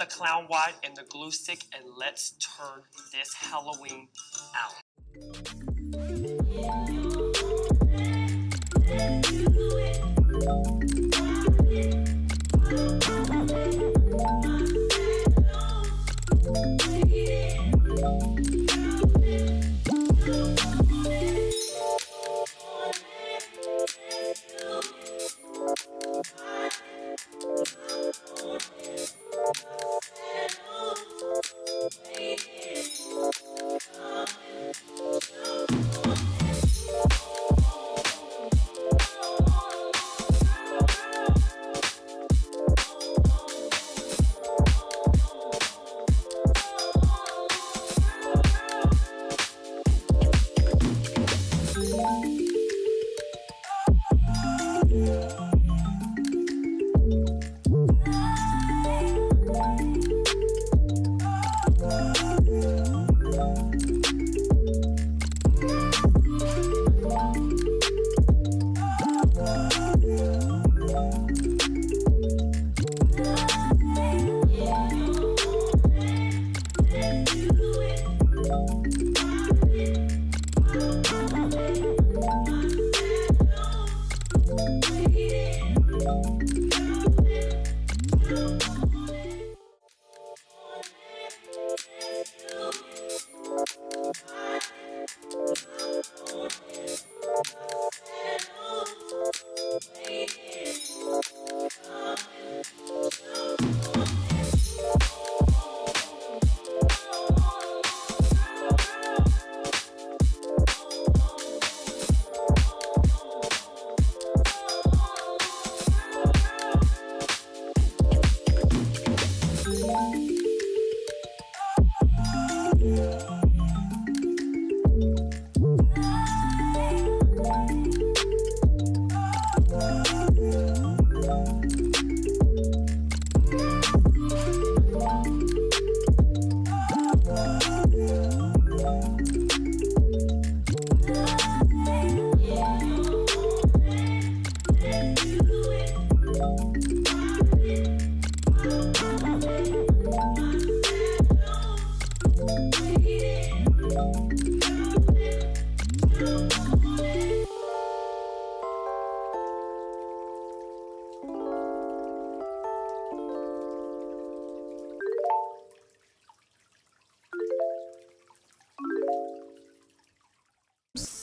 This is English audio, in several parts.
the clown wad and the glue stick and let's turn this Halloween out.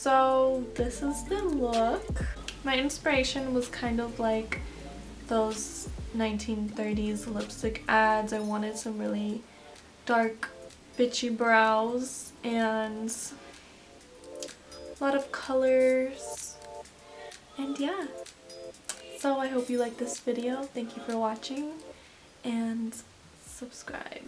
So this is the look. My inspiration was kind of like those 1930s lipstick ads. I wanted some really dark bitchy brows and a lot of colors, and yeah. So I hope you like this video. Thank you for watching and subscribe.